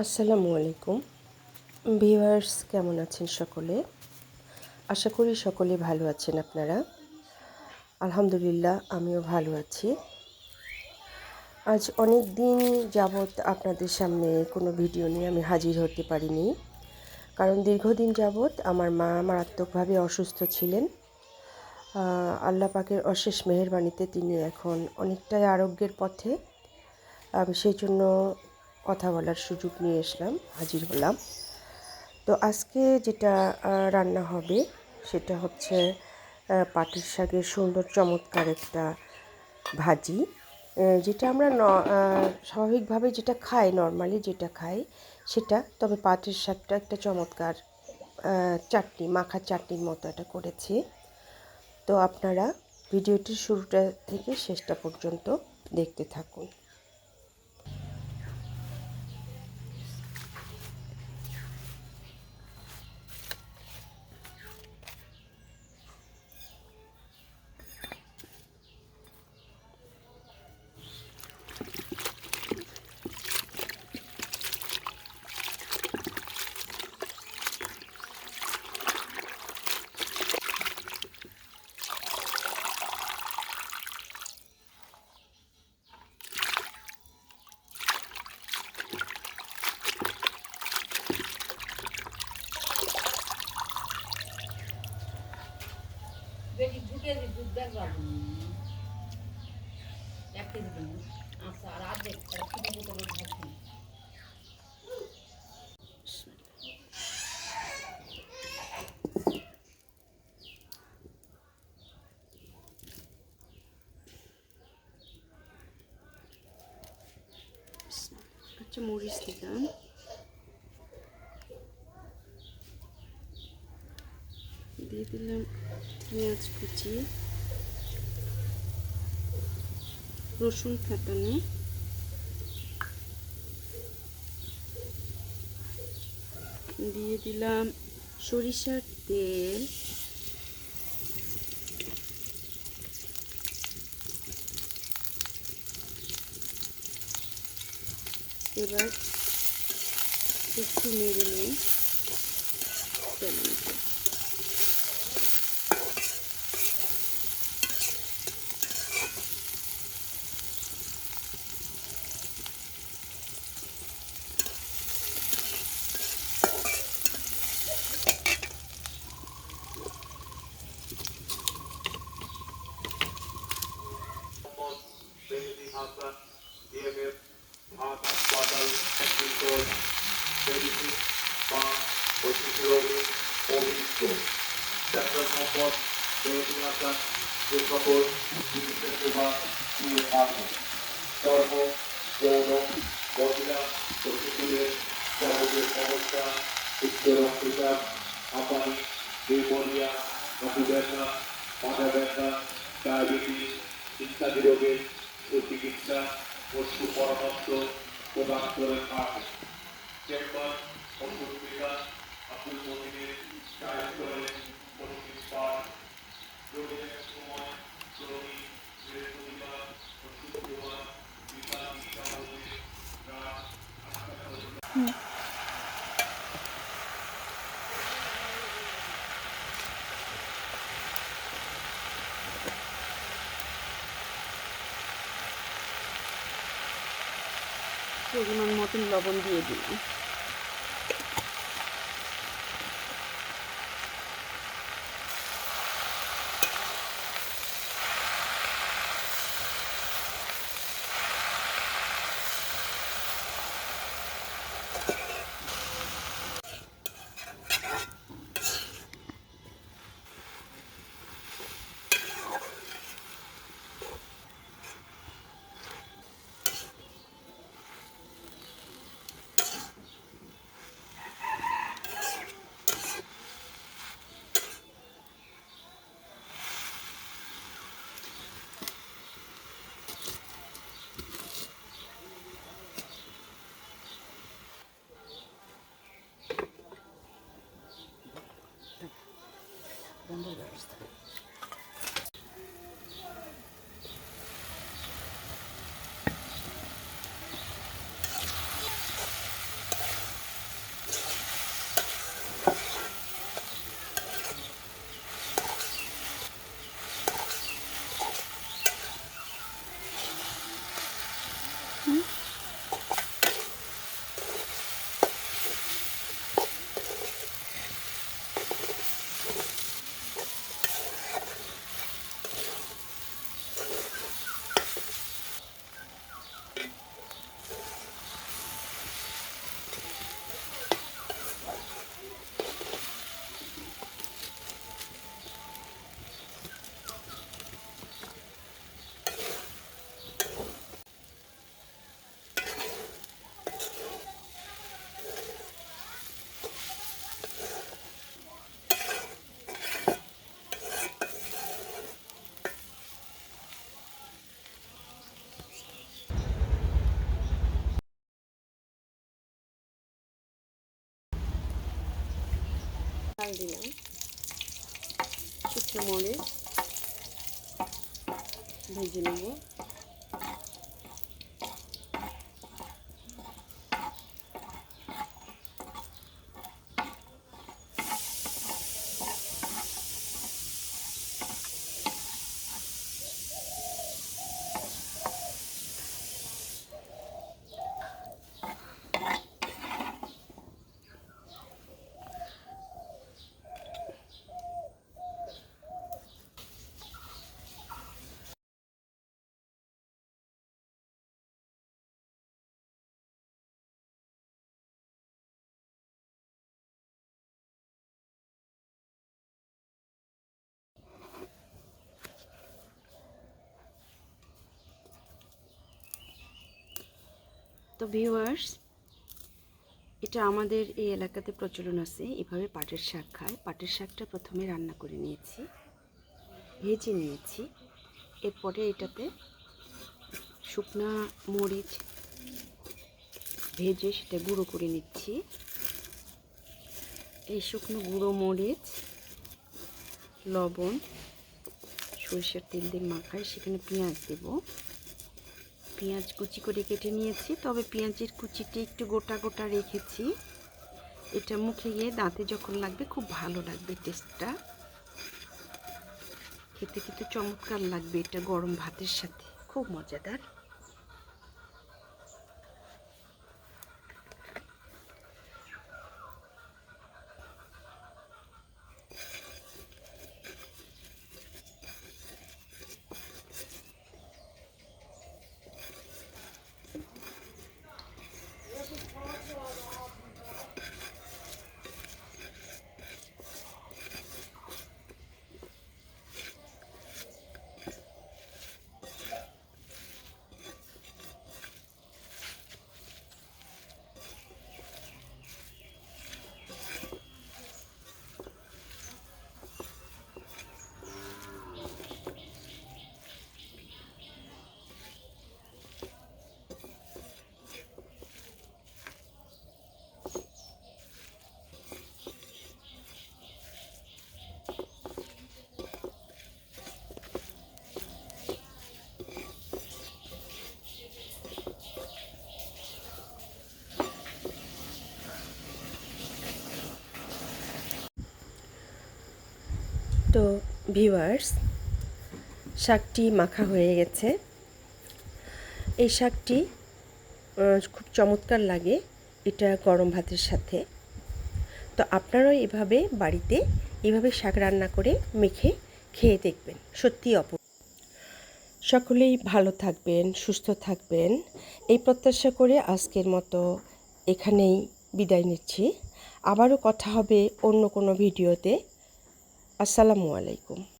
আসসালামু আলাইকুম ভিউয়ার্স, কেমন আছেন সকলে? আশা করি সকলে ভালো আছেন আপনারা। আলহামদুলিল্লাহ, আমিও ভালো আছি। আজ অনেক দিন যাবৎ আপনাদের সামনে কোনো ভিডিও নিয়ে আমি হাজির হতে পারিনি, কারণ দীর্ঘদিন যাবৎ আমার মা মারাত্মকভাবে অসুস্থ ছিলেন। আল্লাহ পাকের অশেষ মেহেরবানিতে তিনি এখন অনেকটাই আরোগ্যের পথে। আমি সেই জন্য কথা বলার সুযোগ নিয়ে হাজির হলাম। তো আজকে যেটা রান্না হবে সেটা হচ্ছে পাটের শাকের সুন্দর চমৎকার একটা ভাজি, যেটা আমরা স্বাভাবিকভাবে যেটা খাই, নর্মালি যেটা খাই সেটা, তবে পাটের শাকটা একটা চমৎকার চাটনি, মাখা চাটনির মতো এটা করেছি। তো আপনারা ভিডিওটির শুরুটা থেকে শেষটা পর্যন্ত দেখতে থাকুন। বেটি ঢুকে যে দুধ দেখবা 1 কেজি দিন। আচ্ছা, আর অর্ধেক ছোট বোতলের ভাবছি। আচ্ছা, মরিচ দিলাম, দিয়ে দিলাম পেঁয়াজ কুচি, রসুন ফাটানো, দিয়ে দিলাম সরিষার তেল, এবার একটু নেড়ে নিই তেলের মধ্যে। ডায়াবেটিস ইত্যাদি রোগের সুচিকিৎসা ও সুপরামর্শ প্রদান করে থাকে। চেম্বার ওষুধ বিকাশ আব্দুল মতিনের ডাইরেক্টরের প্রতিষ্ঠান রোগীদের সময় রোগী বৃহস্পতিবার ও শুক্রবার বিকাল ৩টা হতে রাত ৮টা পর্যন্ত। পরিমাণ মতন লবণ দিয়ে দিলাম। ঝাল দিলাম, শুকনো মরিচ ভেজে নেব। তো ভিউয়ার্স, এটা আমাদের এই এলাকাতে প্রচলন আছে, এভাবে পাটের শাক খায়। পাটের শাকটা প্রথমে রান্না করে নিয়েছি, ভেজে নিয়েছি। এরপরে এটাতে শুকনা মরিচ ভেজে সেটা গুঁড়ো করে নিচ্ছি। এই শুকনো গুঁড়ো মরিচ, লবণ, সরিষার তেল দিয়ে মাখায়, সেখানে পেঁয়াজ দেব। পেঁয়াজ কুচি করে কেটে নিয়েছি, তবে পেঁয়াজের কুচিটি একটু গোটা গোটা রেখেছি। এটা মুখে গিয়ে দাঁতে যখন লাগবে খুব ভালো লাগবে, টেস্টটা খেতে কিন্তু চমৎকার লাগবে। এটা গরম ভাতের সাথে খুব মজাদার। তো ভিউয়ার্স, শাকটি মাখা হয়ে গেছে। এই শাকটি খুব চমৎকার লাগে এটা গরম ভাতের সাথে। তো আপনারাও এভাবে বাড়িতে এভাবে শাক রান্না করে মেখে খেয়ে দেখবেন, সত্যি অপূর্ব। সকলেই ভালো থাকবেন, সুস্থ থাকবেন, এই প্রত্যাশা করে আজকের মতো এখানেই বিদায় নিচ্ছি। আবারও কথা হবে অন্য কোনো ভিডিওতে। আসসালামু আলাইকুম।